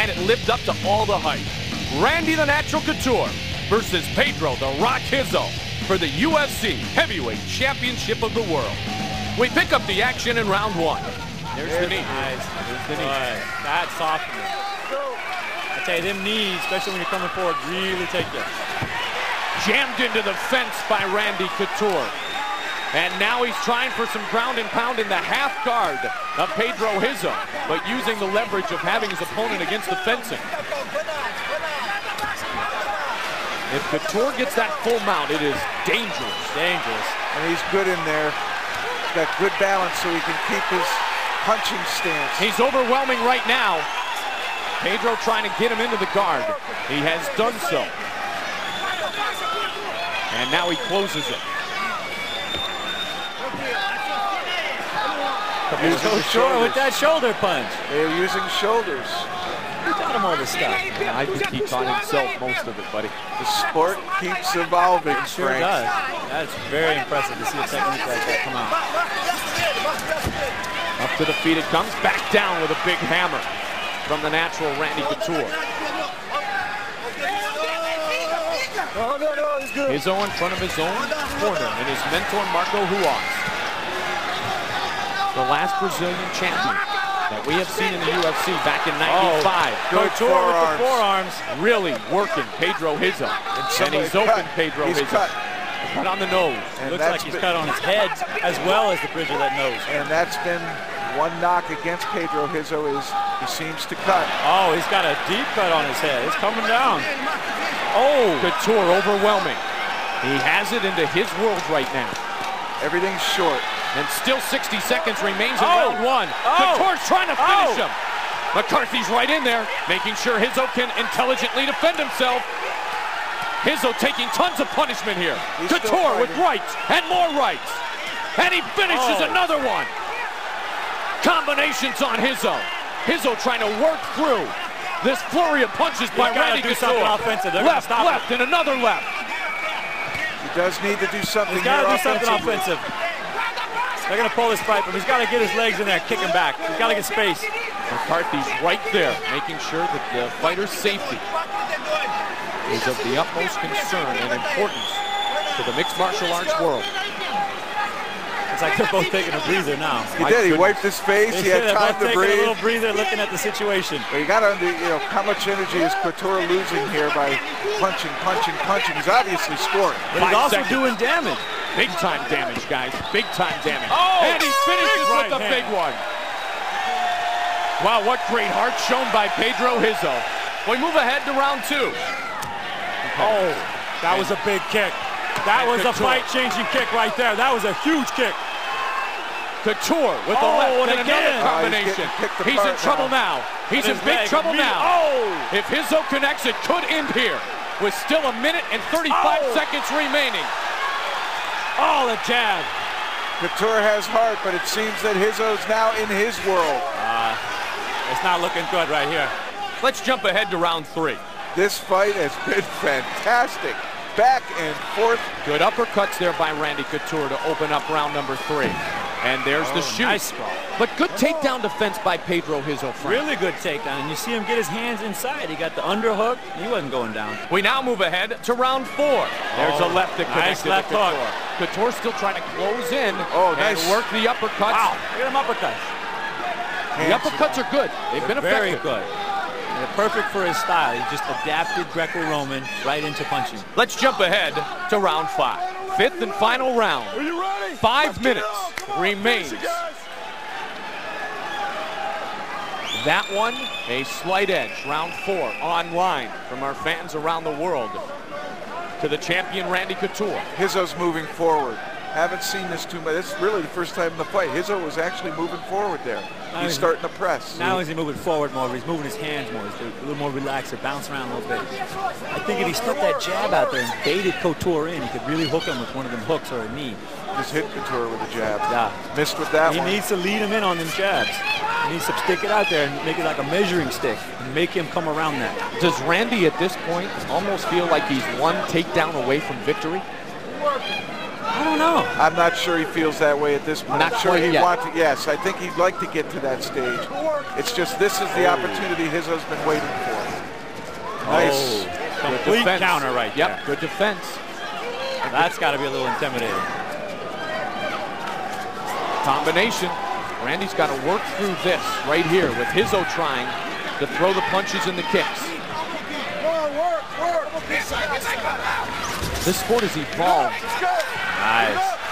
and it lived up to all the hype. Randy the Natural Couture versus Pedro the Rock Hizzo for the UFC Heavyweight Championship of the world. We pick up the action in round one. There's the knee. Nice. There's the knee. That's softening. I tell you, them knees, especially when you're coming forward, really take you. Jammed into the fence by Randy Couture. And now he's trying for some ground and pound in the half guard of Pedro Hizzo, but using the leverage of having his opponent against the fencing. If Couture gets that full mount, it is dangerous. Dangerous. And he's good in there. He's got good balance so he can keep his punching stance. He's overwhelming right now. Pedro trying to get him into the guard. He has done so. And now he closes it. He's so short with that shoulder punch. They're using shoulders. Who taught him all this stuff? I think he taught himself most of it, buddy. The sport keeps evolving, It sure Frank. does. That's very impressive to see a technique like that come out. Up to the feet it comes, back down with a big hammer from the natural Randy Couture. Hizzo in front of his own corner and his mentor Marco Ruas. The last Brazilian champion that we have seen in the UFC back in '95. Good Couture with the forearms. forearms, really working Pedro Hizzo. And he's opened Pedro He's Hizzo. cut. Cut on the nose. And Looks that's like he's been- cut on his head as well as the bridge of that nose. And that's been one knock against Pedro Hizzo is he seems to cut. Oh, he's got a deep cut on his head. It's coming down. Oh, Couture overwhelming. He has it into his world right now. Everything's short. And still 60 seconds remains in Oh. round one. Oh. Couture's trying to finish Oh. him. McCarthy's right in there, making sure Hizzo can intelligently defend himself. Hizzo taking tons of punishment here. He's still Couture with fighting. rights and more rights. And he finishes Oh. another one. Combinations on Hizzo. Hizzo trying to work through this flurry of punches by gotta Randy do Couture. something offensive. They're gonna Left, stop left, and another left. He does need to do something He's got to here do something offensively. offensive. They're going to pull this fight, but he's got to get his legs in there, kick him back. He's got to get space. McCarthy's right there, making sure that the fighter's safety is of the utmost concern and importance to the mixed martial arts world. It's like they're both taking a breather now. He did. He wiped his face. He had They're time both to taking a breathe. little breather, looking at the situation. But you got to, how much energy is Couture losing here by punching, punching, punching? He's obviously scoring. But he's 5 also seconds. doing damage. Big time damage, guys. Big time damage. Oh, and he finishes big with right a big hand. one. Wow, what great heart shown by Pedro Hizzo. We move ahead to round two. Oh, that was a big kick. That And was a Couture. fight-changing kick right there. That was a huge kick. Couture with the Oh, left and and again. another Oh, combination. he's getting picked He's in apart trouble now. now. He's in His big leg trouble immediately- now. Oh! If Hizzo connects, it could end here with still 1 minute and 35 Oh. seconds remaining. Oh, the jab. Couture has heart, but it seems that Hizzo's now in his world. It's not looking good right here. Let's jump ahead to round three. This fight has been fantastic. Back and forth. Good uppercuts there by Randy Couture to open up round number three. And there's the shoot. Nice spot. But good takedown defense by Pedro Hizzo. Frank. Really good takedown. And you see him get his hands inside. He got the underhook. He wasn't going down. We now move ahead to round four. There's a left that nice connected left to Couture. hook. Couture still trying to close in Oh, and nice. work the uppercuts. Wow, look at him uppercut. The uppercuts are good. They've been Very effective. good. And they're perfect for his style. He just adapted Greco-Roman right into punching. Let's jump ahead to round five. Fifth and final round. Are you ready? 5 minutes remains. That one, a slight edge. Round four online from our fans around the world to the champion Randy Couture. Hizzo's moving forward. Haven't seen this too much. This is really the first time in the fight. Hizzo was actually moving forward there. He's starting to press. Now he's moving forward more. He's moving his hands more. He's a little more relaxed. Or bounce around a little bit. I think if he stuck that jab out there and baited Couture in, he could really hook him with one of them hooks or a knee. Just hit Couture with a jab. Yeah. Missed with that He one. needs to lead him in on them jabs. He needs to stick it out there and make it like a measuring stick and make him come around that. Does Randy at this point almost feel like he's one takedown away from victory? I don't know. I'm not sure he feels that way at this point. Not I'm sure quite he'd yet. want to. Yes, I think he'd like to get to that stage. It's just this is the opportunity Rizzo's been waiting for. Nice. Complete defense. counter right there. Yep, good defense. That's got to be a little intimidating. Combination. Randy's got to work through this right here with Rizzo trying to throw the punches and the kicks. This sport has evolved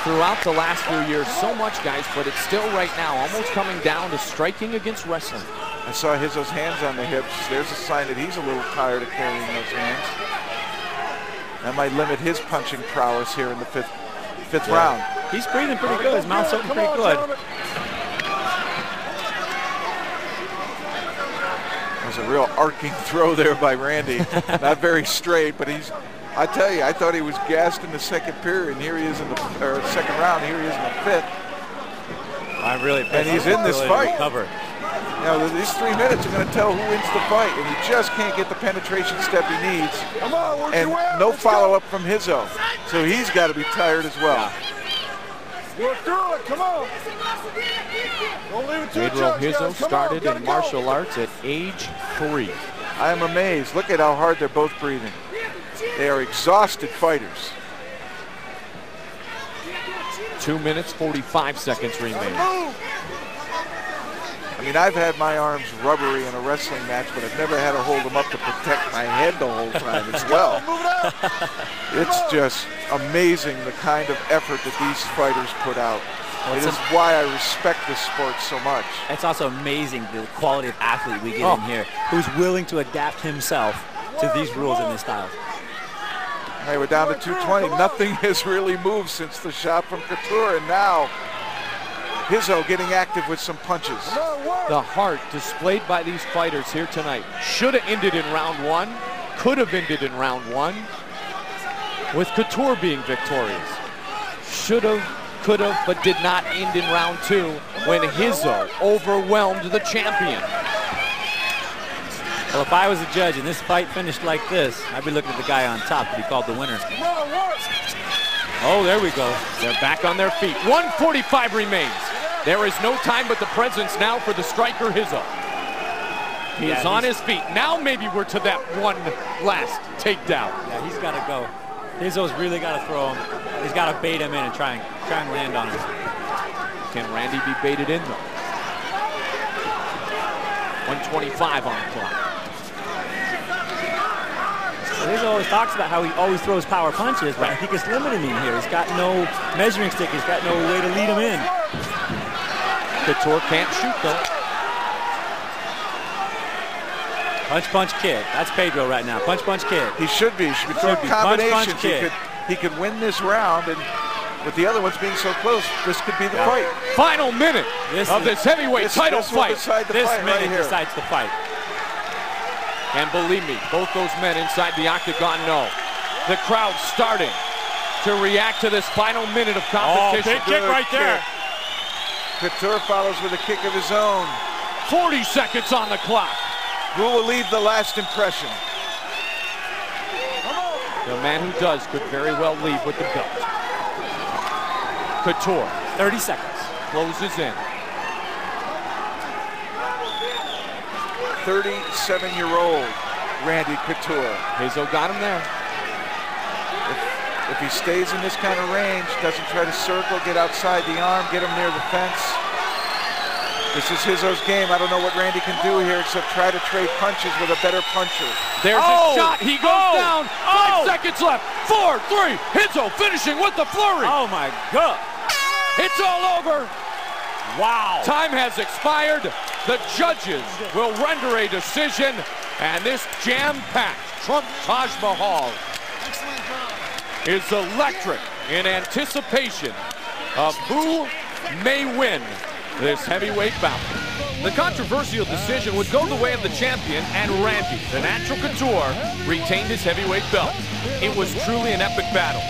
throughout the last few years so much, guys, but it's still right now almost coming down to striking against wrestling. I saw Rizzo's hands on the hips. There's a sign that he's a little tired of carrying those hands. That might limit his punching prowess here in the fifth round. He's breathing pretty good. His mouth's open pretty good. There's a real arcing throw there by Randy. Not very straight, but I tell you, I thought he was gassed in the second period, and here he is in the second round. Here he is in the fifth. I'm really pissed. And he's in this fight. Cover. You know, these 3 minutes are going to tell who wins the fight, and he just can't get the penetration step he needs. And no follow-up from Rizzo, so he's got to be tired as well. Work through it, come on. Don't leave it to Pedro Rizzo started in martial arts at age 3. I am amazed. Look at how hard they're both breathing. They are exhausted fighters. 2 minutes, 45 seconds remain. I mean, I've had my arms rubbery in a wrestling match, but I've never had to hold them up to protect my head the whole time as well. It's just amazing the kind of effort that these fighters put out. It is why I respect this sport so much. It's also amazing the quality of athlete we get in here, who's willing to adapt himself to these rules and this style. Hey, we're down to 220. Nothing has really moved since the shot from Couture, and now Rizzo getting active with some punches. The heart displayed by these fighters here tonight should have ended in round 1, could have ended in round 1, with Couture being victorious. Should have, could have, but did not end in round 2 when Rizzo overwhelmed the champion. Well, if I was a judge and this fight finished like this, I'd be looking at the guy on top to be called the winner. Oh, there we go. They're back on their feet. 1:45 remains. There is no time but the presence now for the striker Rizzo. He is on his feet. Now maybe we're to that one last takedown. Yeah, he's got to go. Rizzo's really got to throw him. He's got to bait him in and try and land on him. Can Randy be baited in though? 1:25 on the clock. Rizzo always talks about how he always throws power punches, but I think it's limiting him here. He's got no measuring stick. He's got no way to lead him in. Couture can't shoot though. Punch, punch, kick. That's Pedro right now. Punch, punch, kick. He should be. He should be throwing combinations. He could win this round, and with the other ones being so close, this could be the fight. Final minute of this heavyweight title fight. This minute decides the fight. And believe me, both those men inside the octagon know. The crowd starting to react to this final minute of competition. Oh, big kick right there. Couture follows with a kick of his own. 40 seconds on the clock. Who will leave the last impression? The man who does could very well leave with the belt. Couture, 30 seconds. Closes in. 37-year-old Randy Couture. Rizzo got him there. If he stays in this kind of range, doesn't try to circle, get outside the arm, get him near the fence. This is Rizzo's game. I don't know what Randy can do here except try to trade punches with a better puncher. There's a shot. He goes down. 5 seconds left. 4, 3. Rizzo finishing with the flurry. Oh, my God. It's all over. Wow. Time has expired. The judges will render a decision. And this jam-packed Trump Taj Mahal is electric in anticipation of who may win this heavyweight bout. The controversial decision would go the way of the champion, and Randy, the natural Couture, retained his heavyweight belt. It was truly an epic battle.